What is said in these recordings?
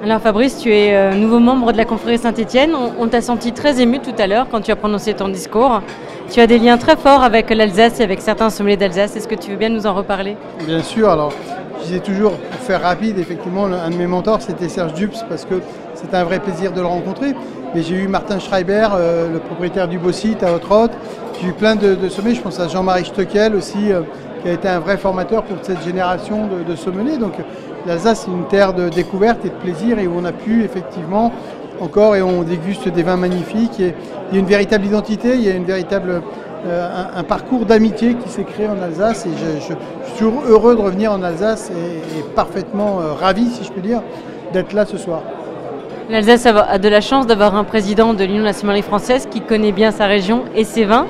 Alors Fabrice, tu es nouveau membre de la confrérie Saint-Étienne. On t'a senti très ému tout à l'heure quand tu as prononcé ton discours. Tu as des liens très forts avec l'Alsace et avec certains sommeliers d'Alsace. Est-ce que tu veux bien nous en reparler? Bien sûr, alors je disais toujours, pour faire rapide, effectivement, un de mes mentors c'était Serge Dupes parce que c'était un vrai plaisir de le rencontrer. Mais j'ai eu Martin Schreiber, le propriétaire du Beau Site à Ottrott. J'ai eu plein de sommeliers, je pense à Jean-Marie Stockel aussi, qui a été un vrai formateur pour cette génération de sommeliers. Donc l'Alsace, c'est une terre de découverte et de plaisir et où on a pu effectivement encore, et on déguste des vins magnifiques. Et il y a une véritable identité, il y a une véritable, un parcours d'amitié qui s'est créé en Alsace. Et je suis toujours heureux de revenir en Alsace et parfaitement ravi, si je peux dire, d'être là ce soir. L'Alsace a de la chance d'avoir un président de l'Union de la sommellerie française qui connaît bien sa région et ses vins.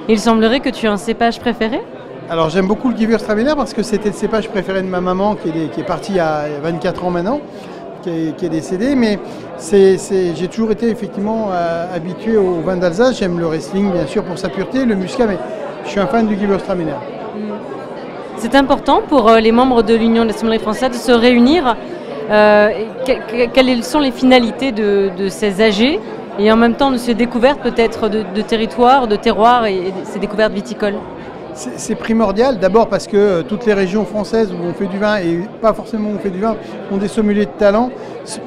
Il semblerait que tu as un cépage préféré? Alors j'aime beaucoup le Gewürztraminer parce que c'était le cépage préféré de ma maman qui est partie il y a 24 ans maintenant, qui est décédée. Mais j'ai toujours été effectivement habitué au vin d'Alsace. J'aime le Riesling bien sûr pour sa pureté, le Muscat, mais je suis un fan du Gewürztraminer. C'est important pour les membres de l'Union de la sommellerie française de se réunir. Quelles sont les finalités de ces AG et en même temps de ces découvertes peut-être de territoires, de terroirs et ces découvertes viticoles? C'est primordial, d'abord parce que toutes les régions françaises où on fait du vin, et pas forcément où on fait du vin, ont des sommeliers de talent.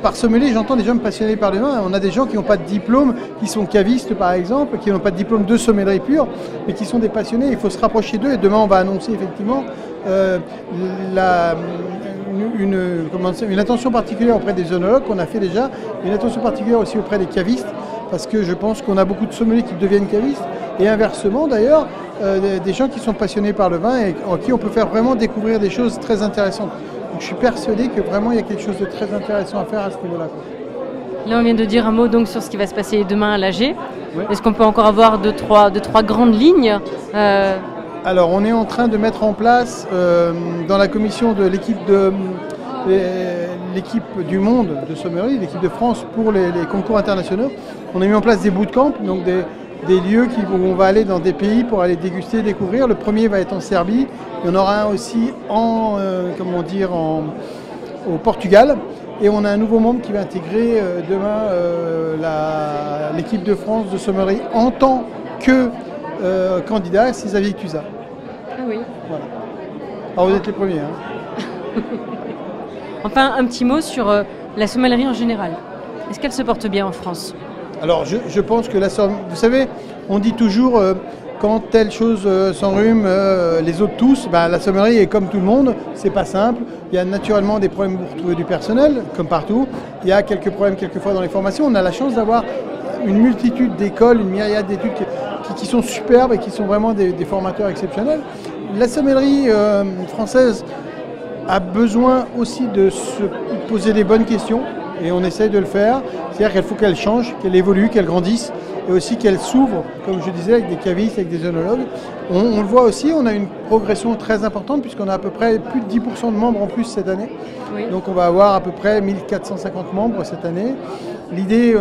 Par sommelier, j'entends des gens passionnés par le vin. On a des gens qui n'ont pas de diplôme, qui sont cavistes par exemple, qui n'ont pas de diplôme de sommellerie pure, mais qui sont des passionnés. Il faut se rapprocher d'eux et demain on va annoncer effectivement une attention particulière auprès des œnologues qu'on a fait déjà, une attention particulière aussi auprès des cavistes, parce que je pense qu'on a beaucoup de sommeliers qui deviennent cavistes, et inversement d'ailleurs, des gens qui sont passionnés par le vin et en qui on peut faire vraiment découvrir des choses très intéressantes. Donc je suis persuadé que vraiment il y a quelque chose de très intéressant à faire à ce niveau-là. Là on vient de dire un mot donc sur ce qui va se passer demain à l'AG. Oui. Est-ce qu'on peut encore avoir deux, trois grandes lignes Alors on est en train de mettre en place dans la commission de l'équipe du monde de sommellerie, l'équipe de France pour les concours internationaux, on a mis en place des bootcamps, donc des lieux où on va aller dans des pays pour aller déguster, découvrir. Le premier va être en Serbie, il y en aura un aussi au Portugal. Et on a un nouveau membre qui va intégrer demain l'équipe de France de sommellerie en tant que candidat, c'est Xavier Cluzat. Ah oui. Voilà. Alors vous êtes les premiers. Hein. Enfin, un petit mot sur la sommellerie en général. Est-ce qu'elle se porte bien en France? Alors je pense que vous savez, on dit toujours quand telle chose s'enrhume, les autres tous, la sommellerie est comme tout le monde, c'est pas simple. Il y a naturellement des problèmes pour trouver du personnel, comme partout. Il y a quelques problèmes quelquefois dans les formations. On a la chance d'avoir une multitude d'écoles, une myriade d'études qui sont superbes et qui sont vraiment des formateurs exceptionnels. La sommellerie française a besoin aussi de se poser les bonnes questions et on essaye de le faire. C'est-à-dire qu'il faut qu'elle change, qu'elle évolue, qu'elle grandisse et aussi qu'elle s'ouvre, comme je disais, avec des cavistes, avec des œnologues. On le voit aussi, on a une progression très importante puisqu'on a à peu près plus de 10% de membres en plus cette année. Oui. Donc on va avoir à peu près 1450 membres cette année. L'idée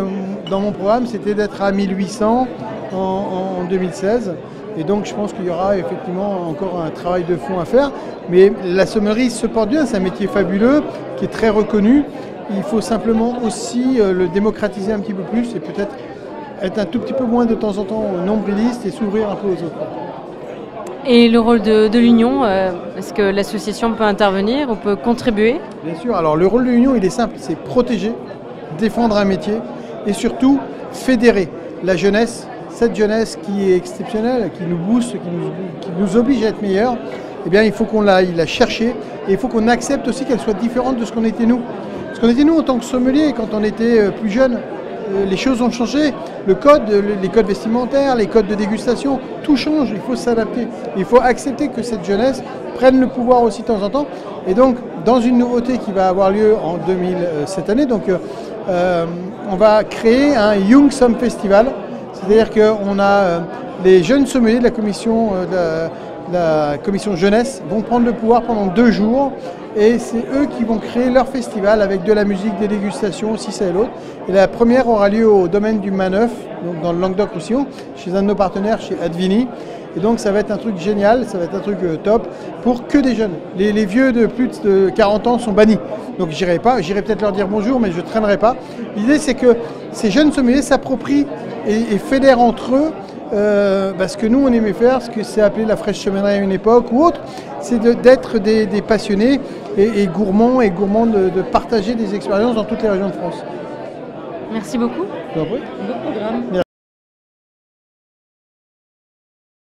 dans mon programme, c'était d'être à 1800 en 2016. Et donc je pense qu'il y aura effectivement encore un travail de fond à faire. Mais la sommellerie se porte bien, c'est un métier fabuleux qui est très reconnu. Il faut simplement aussi le démocratiser un petit peu plus et peut-être être un tout petit peu moins de temps en temps nombriliste et s'ouvrir un peu aux autres. Et le rôle de l'Union, est-ce que l'association peut intervenir ou peut contribuer? Bien sûr, alors le rôle de l'Union il est simple, c'est protéger, défendre un métier et surtout fédérer la jeunesse, cette jeunesse qui est exceptionnelle, qui nous booste, qui nous oblige à être meilleurs. Eh bien il faut qu'on aille la chercher et il faut qu'on accepte aussi qu'elle soit différente de ce qu'on était nous. Ce qu'on était nous en tant que sommelier quand on était plus jeunes. Les choses ont changé, les codes vestimentaires, les codes de dégustation, tout change, il faut s'adapter. Il faut accepter que cette jeunesse prenne le pouvoir aussi de temps en temps. Et donc, dans une nouveauté qui va avoir lieu en cette année, donc, on va créer un Young Somm Festival. C'est-à-dire qu'on a les jeunes sommeliers de la commission jeunesse vont prendre le pouvoir pendant 2 jours. Et c'est eux qui vont créer leur festival avec de la musique, des dégustations, si ça et l'autre. Et la première aura lieu au domaine du Maneuf, donc dans le Languedoc-Roussillon, chez un de nos partenaires, chez Advini. Et donc ça va être un truc génial, ça va être un truc top pour que des jeunes. Les vieux de plus de 40 ans sont bannis. Donc j'irai pas, j'irai peut-être leur dire bonjour, mais je ne traînerai pas. L'idée c'est que ces jeunes sommeliers s'approprient et fédèrent entre eux ce que nous on aimait faire, ce que c'est appelé la fraîche cheminoterie à une époque ou autre, c'est d'être des passionnés et gourmands de partager des expériences dans toutes les régions de France. Merci beaucoup. Beau programme.